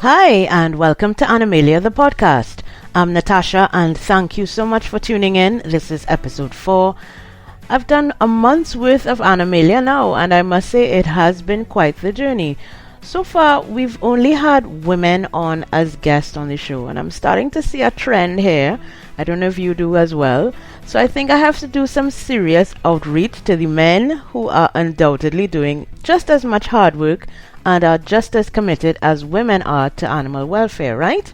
Hi, and welcome to Animalia the Podcast. I'm Natasha, and thank you so much for tuning in. This is episode 4. I've done a month's worth of Animalia now, and I must say it has been quite the journey. So far, we've only had women on as guests on the show, and I'm starting to see a trend here. I don't know if you do as well. So I think I have to do some serious outreach to the men who are undoubtedly doing just as much hard work and are just as committed as women are to animal welfare, right?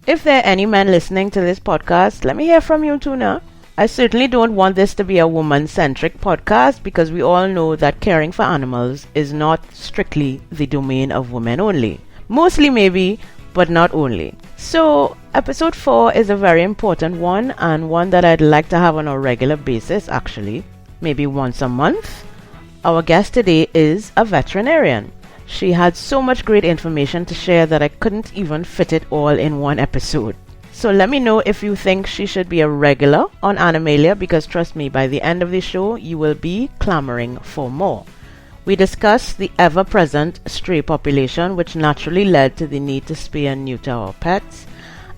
If there are any men listening to this podcast, let me hear from you too now. I certainly don't want this to be a woman-centric podcast because we all know that caring for animals is not strictly the domain of women only. Mostly maybe, but not only. So, episode 4 is a very important one, and one that I'd like to have on a regular basis actually, maybe once a month. Our guest today is a veterinarian. She had so much great information to share that I couldn't even fit it all in one episode. So let me know if you think she should be a regular on Animalia, because trust me, by the end of the show, you will be clamoring for more. We discuss the ever-present stray population, which naturally led to the need to spay and neuter our pets,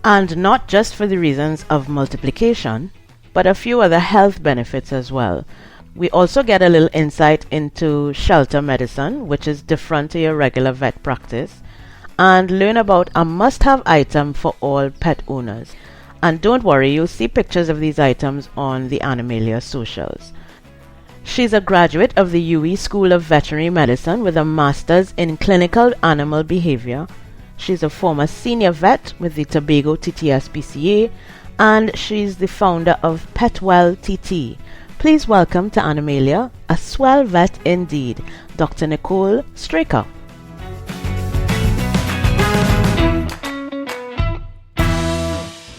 and not just for the reasons of multiplication, but a few other health benefits as well. We also get a little insight into shelter medicine, which is different to your regular vet practice, and learn about a must-have item for all pet owners. And don't worry, you'll see pictures of these items on the Animalia socials. She's a graduate of the UE School of Veterinary Medicine with a master's in clinical animal behavior. She's a former senior vet with the Tobago TTSPCA, and she's the founder of Swell TT. Please welcome to Animalia, a swell vet indeed, Dr. Nicole Straker.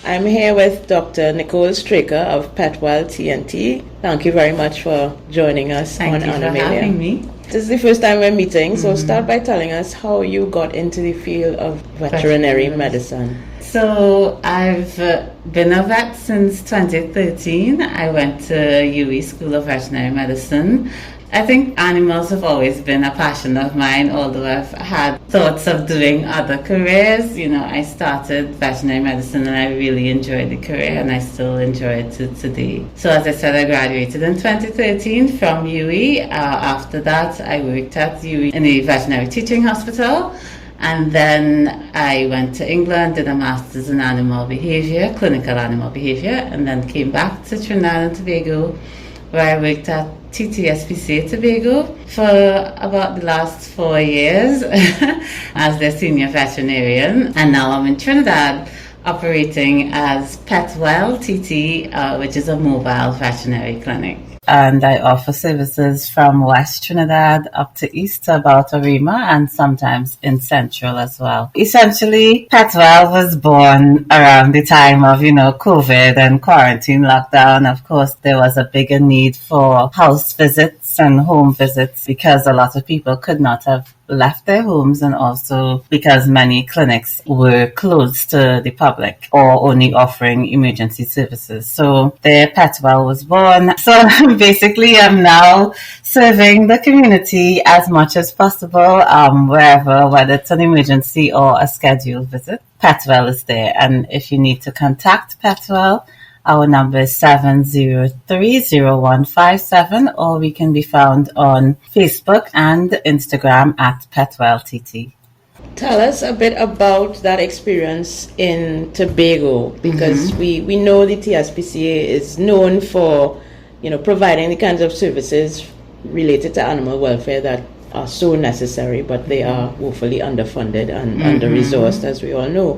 I'm here with Dr. Nicole Straker of Swell TNT. Thank you very much for joining us on Animalia. Thank you for having me. This is the first time we're meeting, so start by telling us how you got into the field of veterinary medicine. So I've been a vet since 2013. I went to UE School of Veterinary Medicine. I think animals have always been a passion of mine, although I've had thoughts of doing other careers. You know, I started veterinary medicine and I really enjoyed the career, and I still enjoy it to today. So as I said, I graduated in 2013 from UE. After that, I worked at UE in the veterinary teaching hospital. And then I went to England, did a master's in animal behavior, clinical animal behavior, and then came back to Trinidad and Tobago, where I worked at TTSPCA Tobago for about the last 4 years as their senior veterinarian. And now I'm in Trinidad operating as Swell TT, which is a mobile veterinary clinic. And I offer services from West Trinidad up to East to about Arima, and sometimes in Central as well. Essentially, Swell was born around the time of, COVID and quarantine lockdown. Of course, there was a bigger need for house visits and home visits because a lot of people could not have left their homes, and also because many clinics were closed to the public or only offering emergency services. So there Swell was born. So basically I'm now serving the community as much as possible, wherever, whether it's an emergency or a scheduled visit. Swell is there, and if you need to contact Swell, our number is 703-0157, or we can be found on Facebook and Instagram at Swell TT. Tell us a bit about that experience in Tobago, because we know the TSPCA is known for, providing the kinds of services related to animal welfare that are so necessary, but they are woefully underfunded and under-resourced, as we all know.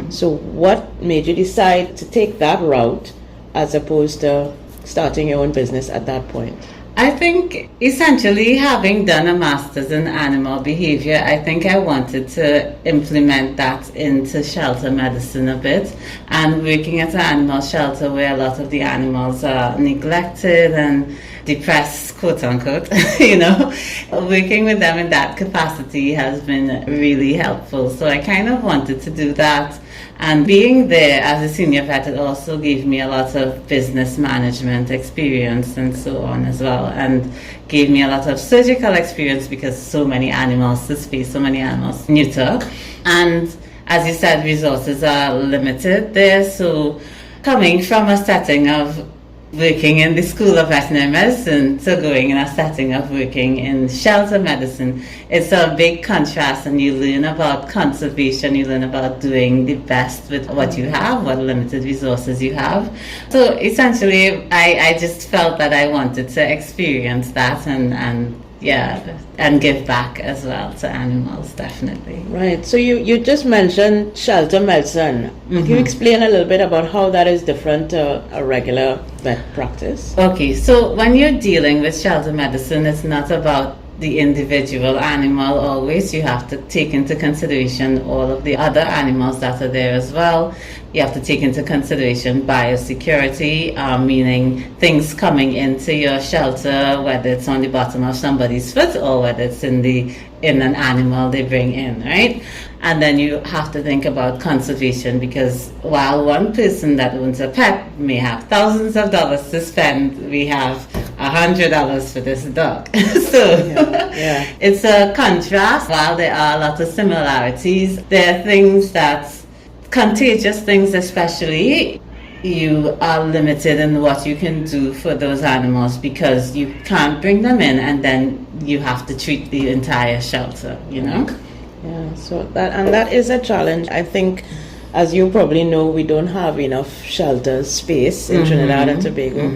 So what made you decide to take that route as opposed to starting your own business at that point? I think essentially, having done a master's in animal behavior, I think I wanted to implement that into shelter medicine a bit, and working at an animal shelter where a lot of the animals are neglected and depressed, quote unquote, working with them in that capacity has been really helpful. So I kind of wanted to do that. And being there as a senior vet, it also gave me a lot of business management experience and so on as well, and gave me a lot of surgical experience because so many animals to space, so many animals neuter. And as you said, resources are limited there. So coming from a setting of working in the School of Veterinary Medicine to going in a setting of working in shelter medicine, it's a big contrast, and you learn about conservation, you learn about doing the best with what you have, what limited resources you have. So essentially, I just felt that I wanted to experience that and give back as well to animals, definitely. Right. So you just mentioned shelter medicine. Can you explain a little bit about how that is different to a regular vet practice? Okay, so when you're dealing with shelter medicine, it's not about the individual animal always. You have to take into consideration all of the other animals that are there as well. You have to take into consideration biosecurity, meaning things coming into your shelter, whether it's on the bottom of somebody's foot or whether it's in an animal they bring in, right? And then you have to think about conservation, because while one person that owns a pet may have thousands of dollars to spend, we have $100 for this dog. So it's a contrast. While there are a lot of similarities, there are things that, contagious things especially, you are limited in what you can do for those animals because you can't bring them in and then you have to treat the entire shelter, you know? Yeah, so that is a challenge. I think, as you probably know, we don't have enough shelter space in Trinidad and Tobago.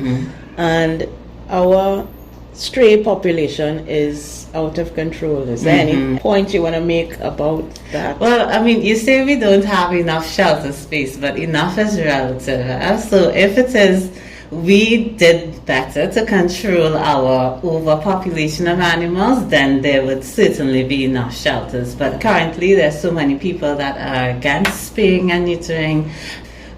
And our stray population is out of control. Is there any point you want to make about that? Well, I mean, you say we don't have enough shelter space, but enough is relative. So if it is, we did better to control our overpopulation of animals, then there would certainly be enough shelters. But currently, there's so many people that are against spaying and neutering,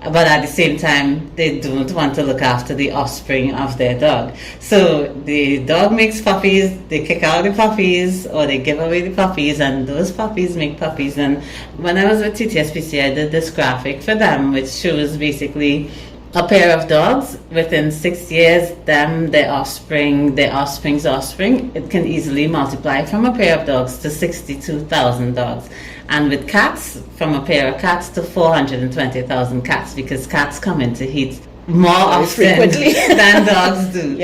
but at the same time, they don't want to look after the offspring of their dog. So the dog makes puppies, they kick out the puppies, or they give away the puppies, and those puppies make puppies. And when I was with TTSPC, I did this graphic for them, which shows basically a pair of dogs within 6 years, their offspring, their offspring's offspring, it can easily multiply from a pair of dogs to 62,000 dogs. And with cats, from a pair of cats to 420,000 cats, because cats come into heat more often than dogs do.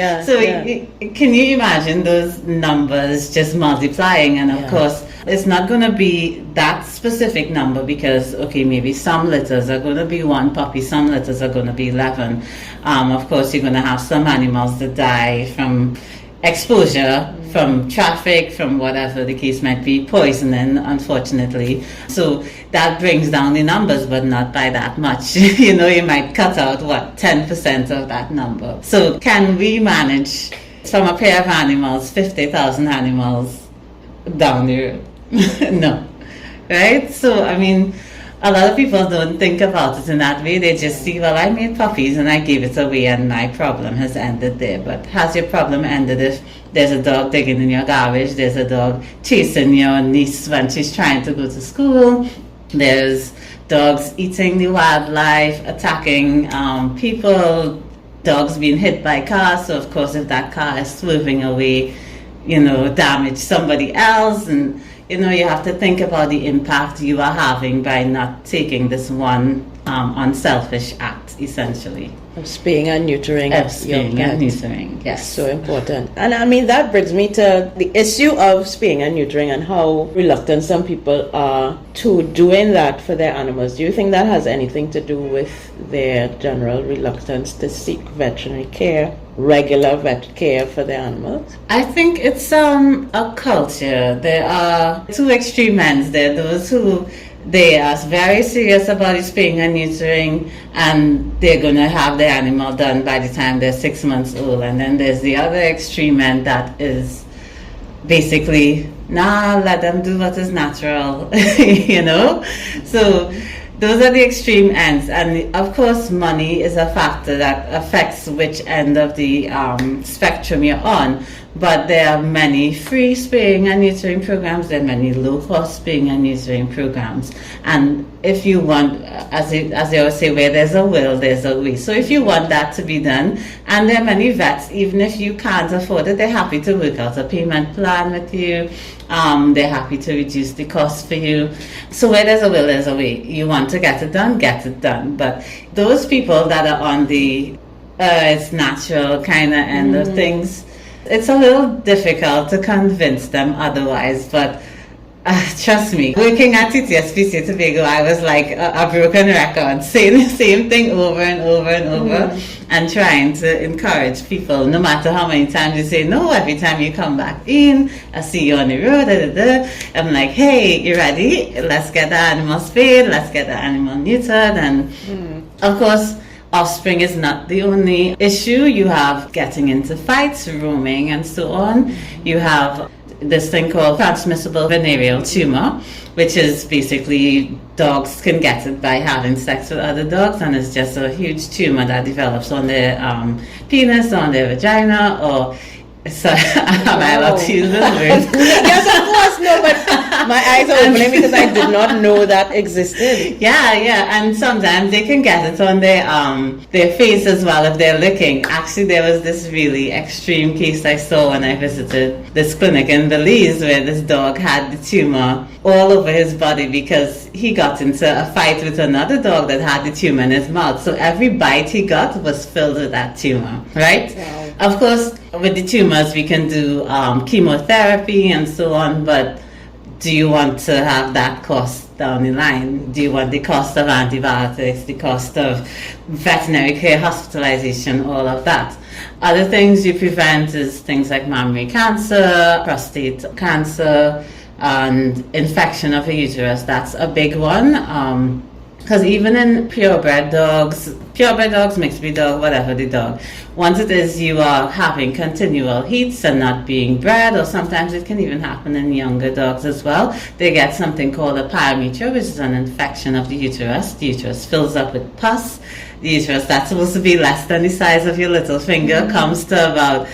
Can you imagine those numbers just multiplying? And of course, it's not going to be that specific number because, okay, maybe some litters are going to be 1 puppy, some litters are going to be 11. Of course, you're going to have some animals that die from exposure, from traffic, from whatever the case might be, poisoning, unfortunately. So that brings down the numbers, but not by that much. You know, you might cut out, 10% of that number. So can we manage, from a pair of animals, 50,000 animals down the road? No. Right? So, I mean, a lot of people don't think about it in that way. They just see, well, I made puppies and I gave it away and my problem has ended there. But has your problem ended if there's a dog digging in your garbage, there's a dog chasing your niece when she's trying to go to school, there's dogs eating the wildlife, attacking people, dogs being hit by cars. So, of course, if that car is swerving away, you know, damage somebody else. And you know, you have to think about the impact you are having by not taking this one unselfish act, essentially. Of spaying and neutering. Of spaying and neutering, yes. So important. And I mean, that brings me to the issue of spaying and neutering and how reluctant some people are to doing that for their animals. Do you think that has anything to do with their general reluctance to seek veterinary care, regular vet care for their animals? I think it's a culture. There are 2 extreme ends there. Those who they are very serious about spaying and neutering, and they're going to have their animal done by the time they're 6 months old. And then there's the other extreme end that is basically, let them do what is natural, you know? So those are the extreme ends. And of course, money is a factor that affects which end of the spectrum you're on. But there are many free spaying and neutering programs. There are many low-cost spaying and neutering programs. And if you want, as they always say, where there's a will, there's a way. So if you want that to be done, and there are many vets, even if you can't afford it, they're happy to work out a payment plan with you. They're happy to reduce the cost for you. So where there's a will, there's a way. You want to get it done, get it done. But those people that are on the it's natural kind of end of things, it's a little difficult to convince them otherwise, but trust me, working at TTSPC Tobago, I was like a broken record, saying the same thing over and over and over, and trying to encourage people, no matter how many times you say no, every time you come back in, I see you on the road, I'm like, hey, you ready? Let's get the animal spayed, let's get the animal neutered, and of course, offspring is not the only issue. You have getting into fights, roaming, and so on. You have this thing called transmissible venereal tumor, which is basically dogs can get it by having sex with other dogs, and it's just a huge tumor that develops on their penis, on their vagina, or so am I allowed to use this word? Yes, of course, no, but my eyes are opening because I did not know that existed. Yeah, and sometimes they can get it on their face as well if they're licking. Actually, there was this really extreme case I saw when I visited this clinic in Belize where this dog had the tumor all over his body because he got into a fight with another dog that had the tumor in his mouth. So every bite he got was filled with that tumor, right? Wow. Of course, with the tumors, we can do chemotherapy and so on, but do you want to have that cost down the line? Do you want the cost of antibiotics, the cost of veterinary care, hospitalization, all of that? Other things you prevent is things like mammary cancer, prostate cancer, and infection of the uterus. That's a big one. Because even in purebred dogs, mixed breed dog, whatever the dog, once it is you are having continual heats and not being bred, or sometimes it can even happen in younger dogs as well, they get something called a pyometra, which is an infection of the uterus. The uterus fills up with pus. The uterus, that's supposed to be less than the size of your little finger, comes to about,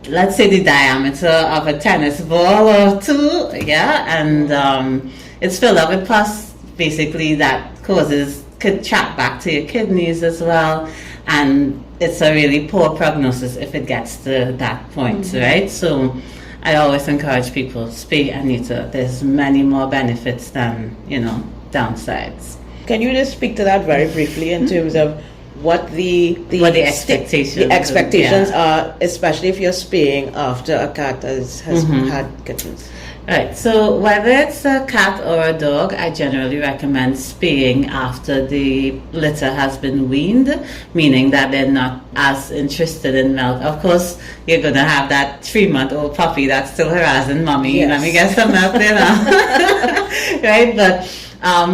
let's say, the diameter of a tennis ball or two, and it's filled up with pus. Basically, that could track back to your kidneys as well, and it's a really poor prognosis if it gets to that point, right? So I always encourage people to spay and neuter. There's many more benefits than downsides. Can you just speak to that very briefly in terms of what the expectations are, especially if you're spaying after a cat has had kittens? Right, so whether it's a cat or a dog, I generally recommend spaying after the litter has been weaned, meaning that they're not as interested in milk. Of course, you're going to have that 3-month-old puppy that's still harassing mommy. Yes. Let me get some milk there now. Right, but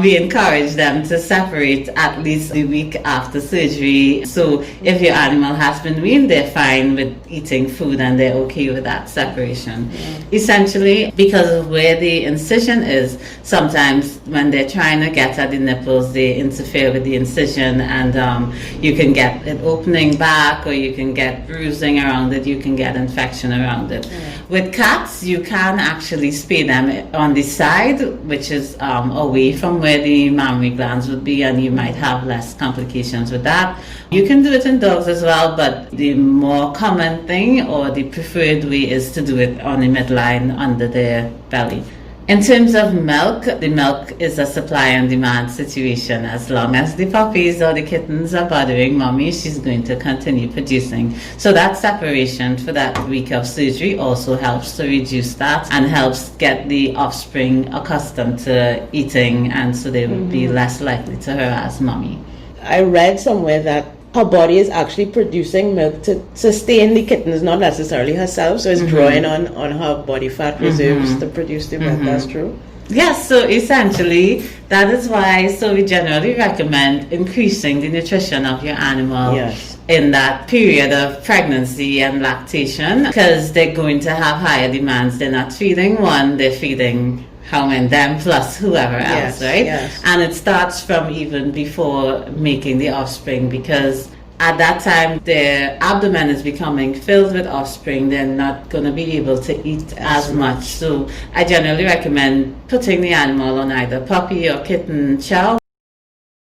we encourage them to separate at least a week after surgery. So if your animal has been weaned, they're fine with eating food and they're okay with that separation. Yeah. Essentially, because of where the incision is, sometimes when they're trying to get at the nipples, they interfere with the incision, and you can get it opening back, or you can get bruising around it, you can get infection around it. Yeah. With cats, you can actually spay them on the side, which is away from where the mammary glands would be, and you might have less complications with that. You can do it in dogs as well, but the more common thing or the preferred way is to do it on the midline under their belly. In terms of milk, the milk is a supply and demand situation. As long as the puppies or the kittens are bothering mommy, she's going to continue producing. So that separation for that week of surgery also helps to reduce that and helps get the offspring accustomed to eating, and so they would be less likely to harass mommy. I read somewhere that her body is actually producing milk to sustain the kittens, not necessarily herself, so it's drawing on her body fat reserves to produce the milk. That's true? Yes, so essentially that is why we generally recommend increasing the nutrition of your animal in that period of pregnancy and lactation, because they're going to have higher demands. They're not feeding one, they're feeding them plus whoever else, right? Yes. And it starts from even before making the offspring, because at that time their abdomen is becoming filled with offspring, they're not going to be able to eat as much. So I generally recommend putting the animal on either puppy or kitten chow.